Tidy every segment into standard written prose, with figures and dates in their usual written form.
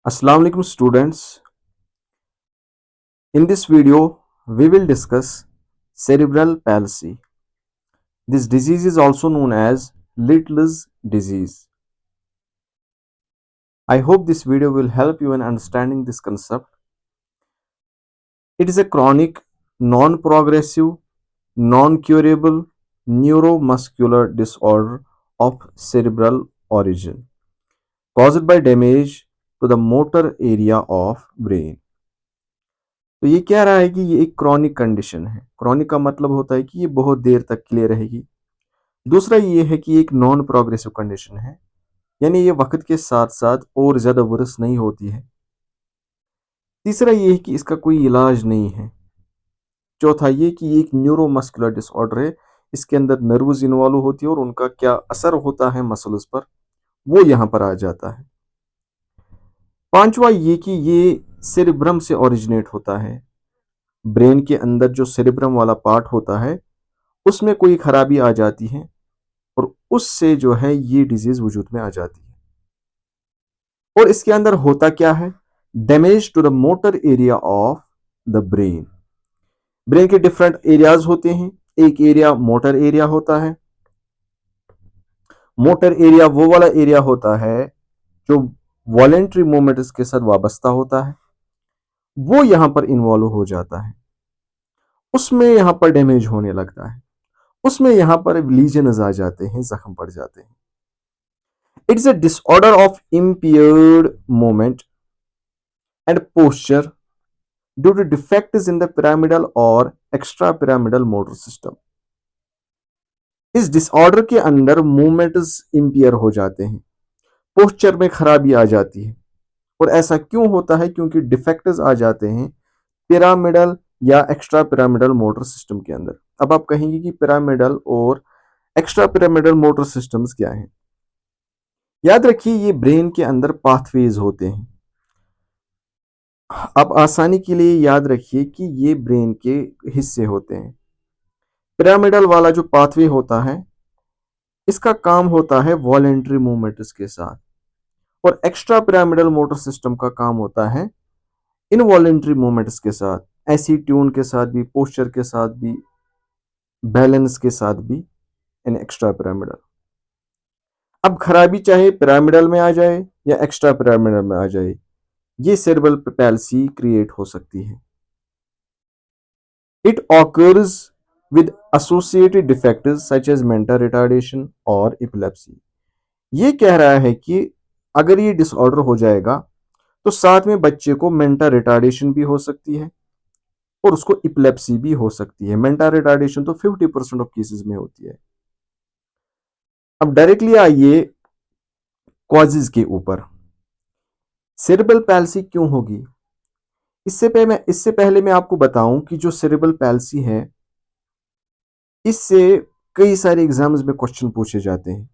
Assalamu alaikum students. In this video, we will discuss cerebral palsy. This disease is also known as Little's disease. I hope this video will help you in understanding this concept. It is a chronic, non-progressive, non-curable neuromuscular disorder of cerebral origin caused by damage to the motor area of brain. तो ये कह रहा है कि ये एक chronic condition है। Chronic का मतलब होता है कि ये बहुत देर तक के लिए रहेगी। दूसरा ये है कि एक नॉन प्रोग्रेसिव कंडीशन है, यानी ये वक्त के साथ साथ और ज़्यादा वर्स नहीं होती है। तीसरा ये है कि इसका कोई इलाज नहीं है। चौथा ये कि ये एक न्यूरोमस्कुलर डिसऑर्डर है, इसके अंदर नर्व्स इन्वॉल्व होती है और उनका क्या असर होता है मसल्स पर, वो यहाँ पर आ जाता है। पांचवा ये कि ये सेरेब्रम से ओरिजिनेट होता है। ब्रेन के अंदर जो सेरेब्रम वाला पार्ट होता है उसमें कोई खराबी आ जाती है और उससे जो है ये डिजीज वजूद में आ जाती है। और इसके अंदर होता क्या है? Damage to the motor area of the brain. Brain के डिफरेंट एरियाज होते हैं। एक एरिया मोटर एरिया होता है। मोटर एरिया वो वाला एरिया होता है जो वॉलेंट्री मूवमेंट्स के साथ वाबस्ता होता है, वो यहां पर इन्वॉल्व हो जाता है, उसमें यहां पर डैमेज होने लगता है, उसमें यहां पर लीजन्स आ जाते हैं, जख्म पड़ जाते हैं। It is a disorder of impaired movement and posture due to defects in the pyramidal or extrapyramidal motor system. इस डिसऑर्डर के अंदर मूवमेंट्स इंपेयर हो जाते हैं, पोस्चर में खराबी आ जाती है। और ऐसा क्यों होता है? क्योंकि डिफेक्ट्स आ जाते हैं पिरामिडल या एक्स्ट्रा पिरामिडल मोटर सिस्टम के अंदर। अब आप कहेंगे कि पिरामिडल और एक्स्ट्रा पिरामिडल मोटर सिस्टम्स क्या हैं? याद रखिए ये ब्रेन के अंदर पाथवेज होते हैं। आप आसानी के लिए याद रखिए कि ये ब्रेन के हिस्से होते हैं। पिरामिडल वाला जो पाथवे होता है इसका काम होता है वॉलेंट्री मूवमेंट्स के साथ, और एक्स्ट्रा पिरामिडल मोटर सिस्टम का काम होता है इनवॉलेंट्री मूवमेंट्स के साथ, ऐसी ट्यून के साथ भी, पोस्चर के साथ भी, बैलेंस के साथ भी इन एक्स्ट्रा पिरामिडल। अब खराबी चाहे पिरामिडल में आ जाए या एक्स्ट्रा पिरामिडल में आ जाए, ये सेरेब्रल पैल्सी क्रिएट हो सकती है। It occurs with associated defects such as mental retardation or epilepsy. ये कह रहा है कि अगर ये डिसऑर्डर हो जाएगा तो साथ में बच्चे को मेंटल रिटार्डेशन भी हो सकती है और उसको इपिलेप्सी भी हो सकती है। मेंटल रिटार्डेशन तो 50% ऑफ केसेस में होती है। अब डायरेक्टली आइए कॉजेज के ऊपर। सेरेब्रल पैल्सी क्यों होगी? इससे पहले मैं आपको बताऊं कि जो सेरेब्रल पैल्सी है इससे कई सारे एग्जाम्स में क्वेश्चन पूछे जाते हैं,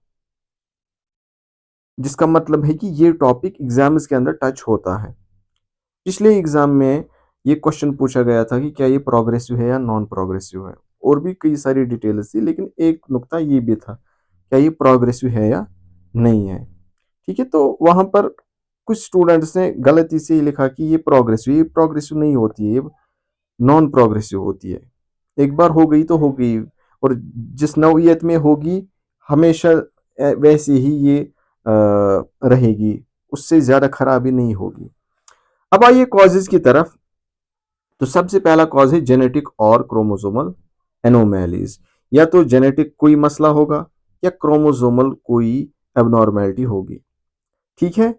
जिसका मतलब है कि ये टॉपिक एग्जाम्स के अंदर टच होता है। पिछले एग्जाम में ये क्वेश्चन पूछा गया था कि क्या ये प्रोग्रेसिव है या नॉन प्रोग्रेसिव है, और भी कई सारी डिटेल्स थी, लेकिन एक नुक्ता ये भी था क्या ये प्रोग्रेसिव है या नहीं है। ठीक है, तो वहां पर कुछ स्टूडेंट्स ने गलती से लिखा कि ये प्रोग्रेसिव नहीं होती है, ये नॉन प्रोग्रेसिव होती है। एक बार हो गई तो हो गई, और जिस नौइयत में होगी हमेशा वैसे ही ये रहेगी, उससे ज़्यादा खराबी नहीं होगी। अब आइए कॉजेज की तरफ। तो सबसे पहला कॉज है जेनेटिक और क्रोमोसोमल एनोमैलीज। या तो जेनेटिक कोई मसला होगा या क्रोमोसोमल कोई एबनॉर्मेलिटी होगी, ठीक है,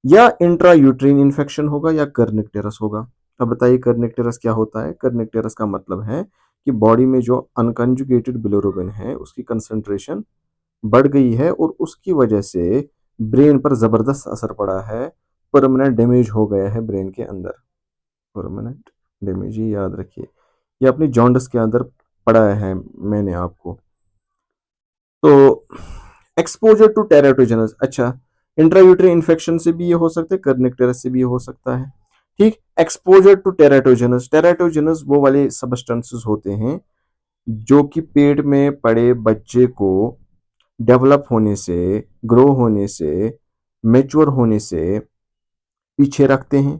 या इंट्रा यूट्रीन इन्फेक्शन होगा या कर्निकटेरस होगा। अब बताइए कर्निकटेरस क्या होता है? कर्निकटेरस का मतलब है कि बॉडी में जो अनकंजुगेटेड बिलिरुबिन है उसकी कंसंट्रेशन बढ़ गई है और उसकी वजह से ब्रेन पर जबरदस्त असर पड़ा है, परमानेंट डैमेज हो गया है ब्रेन के अंदर। परमानेंट डैमेज, ये याद रखिए, ये अपनी जॉन्डिस के अंदर पड़ा है मैंने आपको। तो एक्सपोजर टू टेराटोजेनस, अच्छा, इंट्रायूटरी इन्फेक्शन से भी ये हो सकता है, कर्निकटेरस से भी ये हो सकता है। ठीक, एक्सपोजर टू टेराटोजेनस। टेराटोजेनस वो वाले सबस्टेंसेस होते हैं जो कि पेट में पड़े बच्चे को डेवलप होने से, ग्रो होने से, मेच्योर होने से पीछे रखते हैं,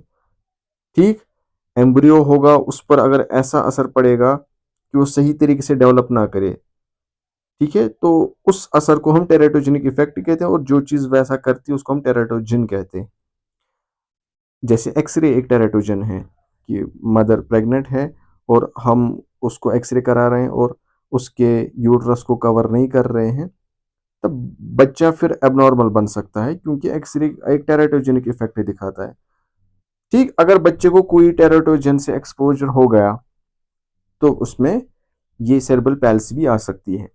ठीक। एम्ब्रियो होगा, उस पर अगर ऐसा असर पड़ेगा कि वो सही तरीके से डेवलप ना करे, ठीक है, तो उस असर को हम टेराटोजेनिक इफेक्ट कहते हैं, और जो चीज वैसा करती है उसको हम टेराटोजिन कहते हैं। जैसे एक्सरे एक टेराटोजन है कि मदर प्रेग्नेंट है और हम उसको एक्सरे करा रहे हैं और उसके यूट्रस को कवर नहीं कर रहे हैं, तब बच्चा फिर एबनॉर्मल बन सकता है, क्योंकि एक्सरे एक टेराटोजेनिक इफेक्ट दिखाता है। ठीक, अगर बच्चे को कोई टेराटोजन से एक्सपोजर हो गया तो उसमें ये सेरेब्रल पैल्सी भी आ सकती है।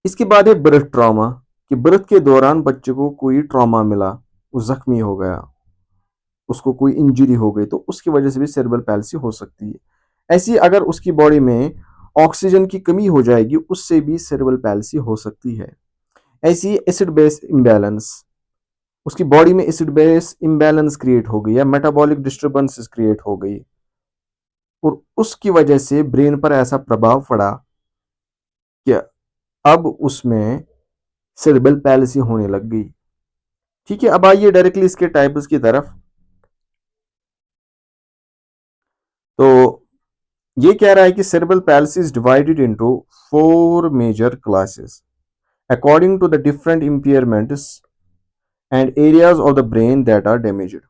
इसके बाद है बर्थ ट्रॉमा, कि बर्थ के दौरान बच्चे को कोई ट्रॉमा मिला, वो जख्मी हो गया, उसको कोई इंजरी हो गई, तो उसकी वजह से भी सेरेब्रल पैल्सी हो सकती है। ऐसी अगर उसकी बॉडी में ऑक्सीजन की कमी हो जाएगी, उससे भी सेरेब्रल पैल्सी हो सकती है। ऐसी एसिड बेस इम्बैलेंस, उसकी बॉडी में एसिड बेस इम्बैलेंस क्रिएट हो गई या मेटाबॉलिक डिस्टर्बेंसेस क्रिएट हो गई, और उसकी वजह से ब्रेन पर ऐसा प्रभाव पड़ा कि अब उसमें सेरेब्रल पैल्सी होने लग गई। ठीक है, अब आइए डायरेक्टली इसके टाइप्स की तरफ। तो ये कह रहा है कि cerebral palsy is divided into 4 major classes according to the different impairments and areas of the brain that are damaged.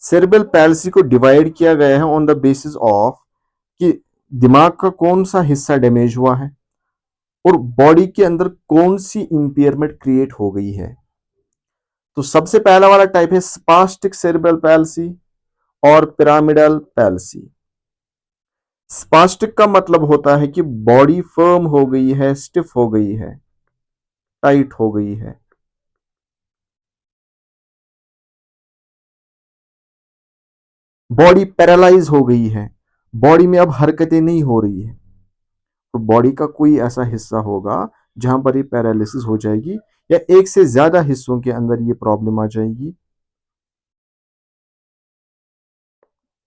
Cerebral palsy को डिवाइड किया गया है ऑन द बेसिस ऑफ कि दिमाग का कौन सा हिस्सा डैमेज हुआ है और बॉडी के अंदर कौन सी इंपेयरमेंट क्रिएट हो गई है। तो सबसे पहला वाला टाइप है स्पास्टिक सेरेब्रल पैल्सी और पिरामिडल पैल्सी। स्पास्टिक का मतलब होता है कि बॉडी फर्म हो गई है, स्टिफ हो गई है, टाइट हो गई है। बॉडी पैरालाइज हो गई है, बॉडी में अब हरकतें नहीं हो रही है। तो बॉडी का कोई ऐसा हिस्सा होगा जहां पर ये पैरालिसिस हो जाएगी, या एक से ज्यादा हिस्सों के अंदर ये प्रॉब्लम आ जाएगी।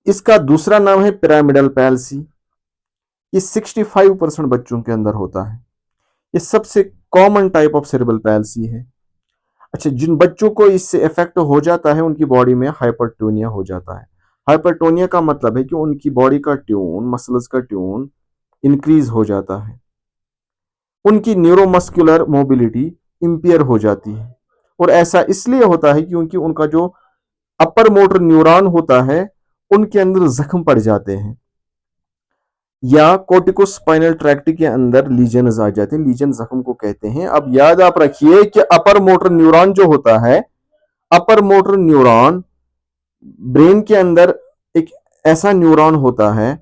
इसका दूसरा नाम है पिरामिडल पैल्सी। ये 65% बच्चों के अंदर होता है। ये सबसे common type of cerebral palsy है। अच्छा, जिन बच्चों को इससे इफेक्ट हो जाता है उनकी बॉडी में हाइपरटोनिया हो जाता है। हाइपरटोनिया का मतलब है कि उनकी बॉडी का ट्यून, मसल्स का ट्यून इंक्रीज हो जाता है, उनकी न्यूरोमस्कुलर मोबिलिटी इंपेयर हो जाती है। और ऐसा इसलिए होता है क्योंकि उनका जो अपर मोटर न्यूरॉन होता है उनके अंदर जख्म पड़ जाते हैं, या कोर्टिकोस्पाइनल ट्रैक्ट के अंदर लीजन्स आ जाते हैं। लीजन जख्म को कहते हैं। अब याद आप रखिए कि अपर मोटर न्यूरॉन जो होता है, अपर मोटर न्यूरॉन ब्रेन के अंदर एक ऐसा न्यूरॉन होता है,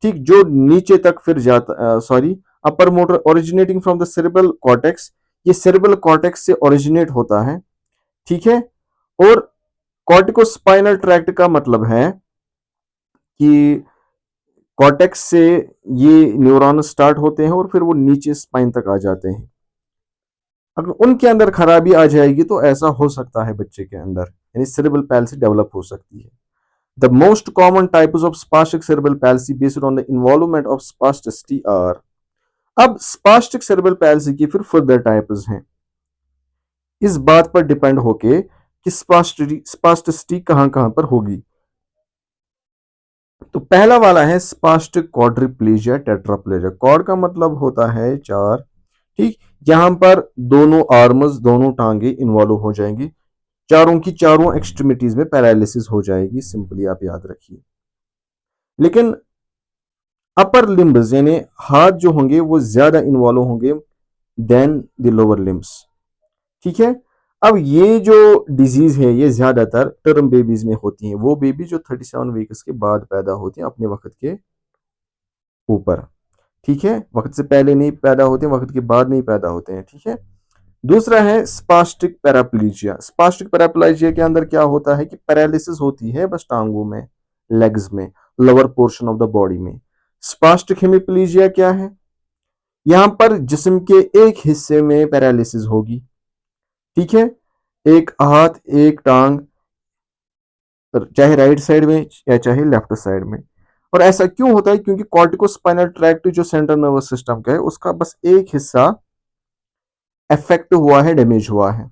ठीक, जो नीचे तक फिर जाता, sorry, upper motor originating from the cerebral cortex, ये सेरेब्रल कॉर्टेक्स से ओरिजिनेट होता है, ठीक है। और कॉर्टिकोस्पाइनल ट्रैक्ट का मतलब है कि कॉर्टेक्स से ये न्यूरॉन स्टार्ट होते हैं और फिर वो नीचे स्पाइन तक आ जाते हैं। अगर उनके अंदर खराबी आ जाएगी तो ऐसा हो सकता है बच्चे के अंदर, यानी सेरेब्रल पैल्सी डेवलप हो सकती है। The most common types of spastic cerebral palsy based on the involvement of spasticity are. अब स्पास्टिक सेरेब्रल पैल्सी की फिर फर्दर टाइप्स हैं, इस बात पर डिपेंड होके कि स्पास्टिसिटी कहां कहां पर होगी। तो पहला वाला है स्पास्टिक क्वाड्रिप्लेजिया टेट्राप्लेजिया। क्वाड का मतलब होता है 4, ठीक, यहां पर दोनों आर्म्स, दोनों टांगे इन्वॉल्व हो जाएंगी, चारों की चारों एक्सट्रीमिटीज में पैरालिसिस हो जाएगी, सिंपली आप याद रखिए। लेकिन अपर लिम्ब्स यानी हाथ जो होंगे वो ज्यादा इन्वॉल्व होंगे देन द लोअर लिम्ब्स, ठीक है। अब ये जो डिजीज है ये ज्यादातर टर्म बेबीज में होती है, वो बेबी जो 37 वीक्स के बाद पैदा होती है अपने वक्त के ऊपर, ठीक है, वक्त से पहले नहीं पैदा होते हैं, वक्त के बाद नहीं पैदा होते हैं, ठीक है। दूसरा है स्पास्टिक पैराप्लीजिया। स्पास्टिक पैराप्लीजिया के अंदर क्या होता है कि पैरालिसिस होती है बस टांगों में, लेग्स में, lower portion of the body में। स्पास्टिक हेमिप्लीजिया क्या है, यहां पर जिस्म के एक हिस्से में पैरालिसिस होगी, ठीक है, एक हाथ एक टांग, चाहे राइट साइड में या चाहे लेफ्ट साइड में। और ऐसा क्यों होता है, क्योंकि कॉर्टिकोस्पाइनल ट्रैक्ट जो सेंट्रल नर्वस सिस्टम का है उसका बस एक हिस्सा अफेक्ट हुआ है, डैमेज हुआ है।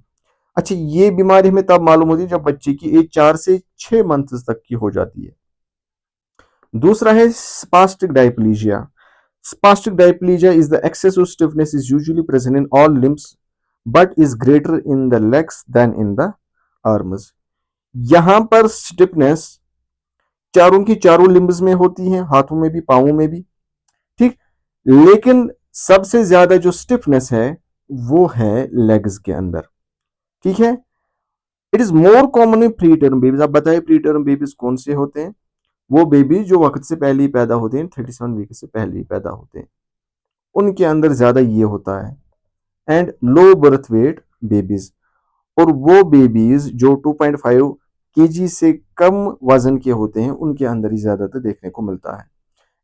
अच्छा, ये बीमारी हमें तब मालूम होती है जब बच्चे की एज 4 से 6 मंथ तक की हो जाती है। दूसरा है spastic diplegia. Spastic diplegia is the excessive stiffness is usually present in all limbs but is greater in the legs than in the arms। यहां पर स्टिफनेस चारों की चारों लिम्ब्स में होती है, हाथों में भी पांवों में भी, ठीक। लेकिन सबसे ज्यादा जो स्टिफनेस है वो है लेग्स के अंदर, ठीक है। It is more common in pre term babies. आप बताइए प्री टर्म बेबीज कौन से होते हैं? वो बेबी जो वक्त से पहले ही पैदा होते हैं, 37 वीक से पहले ही पैदा होते हैं, उनके अंदर ज्यादा ये होता है। And low birth weight babies, और वो बेबीज जो 2.5 केजी से कम वजन के होते हैं उनके अंदर ही ज्यादातर देखने को मिलता है।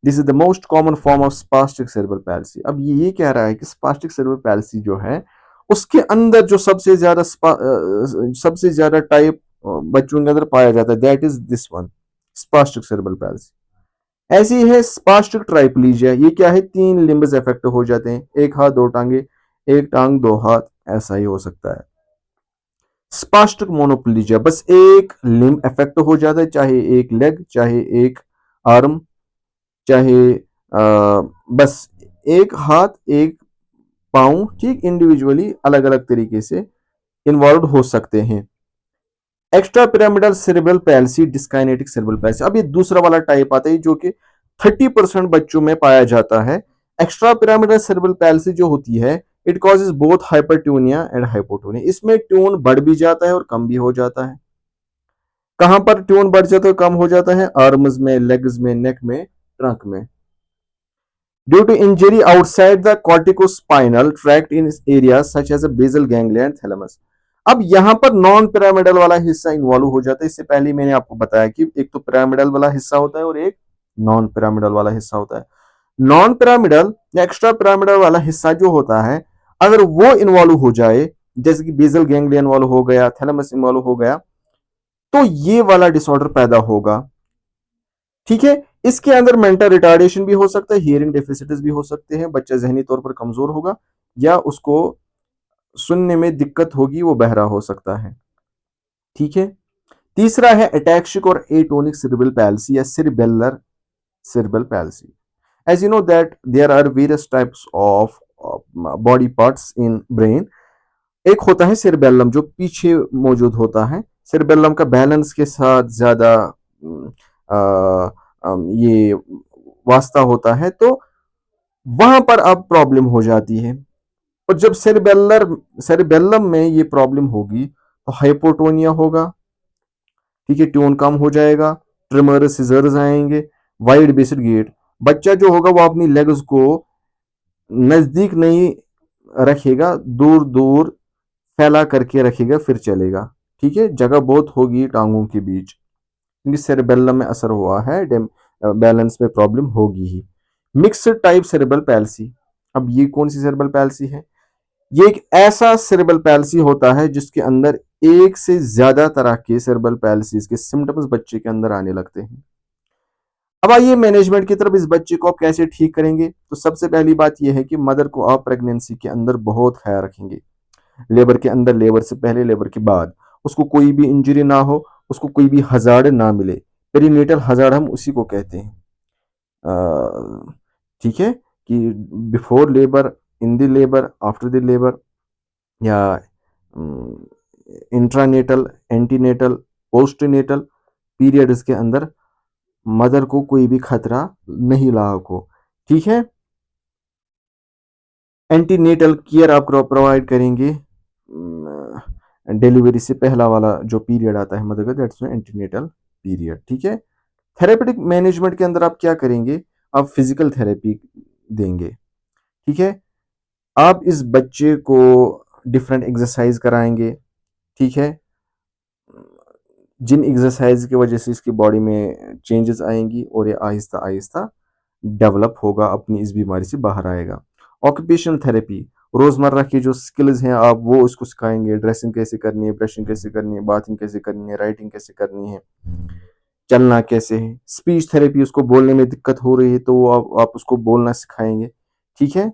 This is the most common form of spastic cerebral palsy. अब ये कह रहा है कि स्पास्टिक सेरेब्रल पैल्सी जो है उसके अंदर जो सबसे ज्यादा टाइप बच्चों के अंदर पाया जाता है, that is this one, spastic cerebral palsy. ऐसी है स्पास्टिक ट्राइप्लीजिया। ये क्या है? 3 लिम्ब्स अफेक्ट हो जाते हैं, एक हाथ दो टांगे, एक टांग दो हाथ, ऐसा ही हो सकता है। स्पास्टिक मोनोप्लीजिया, बस एक लिम्ब अफेक्ट हो जाता है, चाहे एक लेग, चाहे एक आर्म, चाहे बस एक हाथ एक पांव, ठीक, इंडिविजुअली अलग अलग तरीके से इन्वॉल्व हो सकते हैं। Extra pyramidal cerebral palsy, dyskinetic cerebral palsy. अब ये दूसरा वाला टाइप आता है जो कि 30% बच्चों में पाया जाता है। एक्स्ट्रा पिरामिडल सेरेब्रल पैल्सी जो होती है, it causes both hypertonia and hypotonia. इसमें ट्यून बढ़ भी जाता है और कम भी हो जाता है। कहां पर ट्यून बढ़ जाता है, कम हो जाता है? आर्म्स में, लेग्स में, नेक में, ट्रंक में। Due to injury outside the corticospinal tract in areas such as the basal ganglia and thalamus। अब यहां पर नॉन पिरामिडल वाला हिस्सा इन्वॉल्व हो जाता है। इससे पहले मैंने आपको बताया कि एक तो पिरामिडल वाला हिस्सा होता है और एक नॉन पिरामिडल वाला हिस्सा होता है। नॉन पिरामिडल या एक्स्ट्रा पिरामिडल वाला हिस्सा जो होता है, अगर वो इन्वॉल्व हो जाए, जैसे कि बेसल गैंग्लिया इन्वॉल्व हो गया, थैलेमस इन्वॉल्व हो गया, तो ये वाला डिसऑर्डर पैदा होगा, ठीक है। इसके अंदर मेंटल रिटार्डेशन भी हो सकता है, हियरिंग डेफिसिट्स भी हो सकते हैं, बच्चा जहनी तौर पर कमजोर होगा या उसको सुनने में दिक्कत होगी, वो बहरा हो सकता है, ठीक है। तीसरा है अटैक्सिक और एटोनिक सेरेब्रल पैल्सी या cerebellar cerebral palsy. As you know that there are various types of body parts in brain. एक होता है सेरिबेलम जो पीछे मौजूद होता है। सेरिबेलम का बैलेंस के साथ ज्यादा ये वास्ता होता है, तो वहां पर अब प्रॉब्लम हो जाती है। और जब सेरिबेलम में ये प्रॉब्लम होगी तो हाइपोटोनिया होगा, ठीक है, ट्यून कम हो जाएगा, ट्रिमर सिजर्स आएंगे, वाइड बेस्ड गेट। बच्चा जो होगा वो अपनी लेग्स को नजदीक नहीं रखेगा, दूर दूर फैला करके रखेगा फिर चलेगा, ठीक है। जगह बहुत होगी टांगों के बीच, क्योंकि सेरेबेलम में असर हुआ है, बैलेंस में प्रॉब्लम होगी ही। Mixed type cerebral palsy. अब ये कौन सी सेरेब्रल पैल्सी है? ये एक ऐसा सेरेब्रल पैल्सी होता है जिसके अंदर एक से ज्यादा तरह के सेरेब्रल पैल्सीज के सिम्टम्स बच्चे के अंदर आने लगते हैं। अब आइए मैनेजमेंट की तरफ। इस बच्चे को आप कैसे ठीक करेंगे? तो सबसे पहली बात यह है कि मदर को आप प्रेगनेंसी के अंदर बहुत ख्याल रखेंगे, लेबर के अंदर, लेबर से पहले, लेबर के बाद। उसको कोई भी इंजरी ना हो, उसको कोई भी हजार्ड ना मिले। पेरीनेटल हजार्ड हम उसी को कहते हैं, ठीक है, कि before labour, in the labour, after the labour, या इंट्रानेटल, एंटीनेटल, पोस्टनेटल पीरियड्स के अंदर मदर को कोई भी खतरा नहीं लाक हो, ठीक है। एंटीनेटल केयर आप प्रोवाइड करेंगे डिलीवरी से पहला वाला जो पीरियड आता है मदर का, दैट्स एंटीनेटल पीरियड, ठीक है। थेरेपेटिक मैनेजमेंट के अंदर आप क्या करेंगे? आप फिजिकल थेरेपी देंगे, ठीक है। आप इस बच्चे को डिफरेंट एक्सरसाइज कराएंगे, ठीक है, जिन एक्सरसाइज की वजह से इसकी बॉडी में चेंजेस आएंगी और ये आहिस्ता आहिस्ता डेवलप होगा, अपनी इस बीमारी से बाहर आएगा। ऑक्यूपेशनल थेरेपी, रोजमर्रा की जो स्किल्स हैं आप वो उसको सिखाएंगे, ड्रेसिंग कैसे करनी है, ब्रशिंग कैसे करनी है, बाथिंग कैसे करनी है, राइटिंग कैसे करनी है, चलना कैसे है। स्पीच थेरेपी, उसको बोलने में दिक्कत हो रही है तो आप उसको बोलना सिखाएंगे, ठीक है।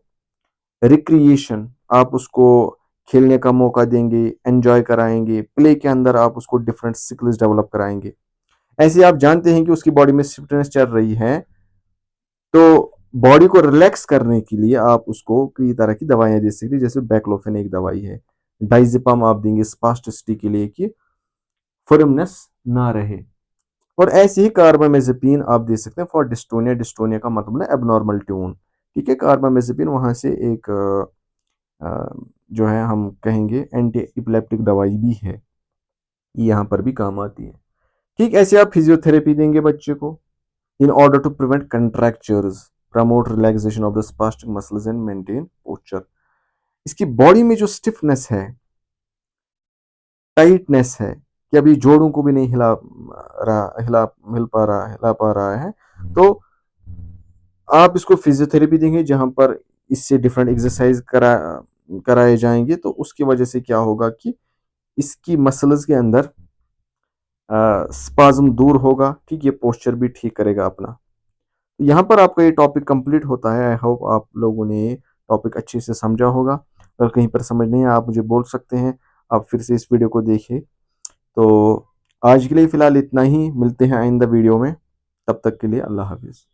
रिक्रिएशन, आप उसको खेलने का मौका देंगे, एन्जॉय कराएँगे, प्ले के अंदर आप उसको डिफरेंट स्किल्स डेवलप कराएँगे। ऐसे ही आप जानते हैं कि उसकी बॉडी में स्टिफनेस चल रही है, तो बॉडी को रिलैक्स करने के लिए आप उसको कई तरह की दवाइयाँ दे सकते हैं, जैसे बैक्लोफेन एक दवाई है। डायज़ेपाम आप देंगे स्पास्टिसिटी के लिए कि फर्मनेस ना रहे। और ऐसे ही कार्बामेज़ेपिन आप दे सकते हैं फॉर डिस्टोनिया। डिस्टोनिया का मतलब है एब्नॉर्मल ट्यून, ठीक है? कार्बामेज़ेपिन वहाँ से एक जो है हम कहेंगे एंटी एपिलेप्टिक दवाई भी है, ये यहाँ पर भी काम आती है। ठीक ऐसे आप फिजियोथेरेपी देंगे बच्चे को in order to prevent contractures, promote relaxation of the spastic muscles and maintain posture. इसकी बॉडी में जो स्टिफनेस है, टाइटनेस है कि अभी जोड़ों को भी नहीं हिला पा रहा है, तो आप इसको फिजियोथेरेपी देंगे जहां पर इससे डिफरेंट एक्सरसाइज कराए जाएंगे, तो उसकी वजह से क्या होगा कि इसकी मसल्स के अंदर स्पाज्म दूर होगा, ठीक, ये पोस्चर भी ठीक करेगा अपना। यहाँ पर आपका ये टॉपिक कंप्लीट होता है। आई होप आप लोगों ने ये टॉपिक अच्छे से समझा होगा। अगर कहीं पर समझ नहीं आया आप मुझे बोल सकते हैं, आप फिर से इस वीडियो को देखिए। तो आज के लिए फ़िलहाल इतना ही, मिलते हैं आइंदा वीडियो में, तब तक के लिए अल्लाह हाफ़िज़।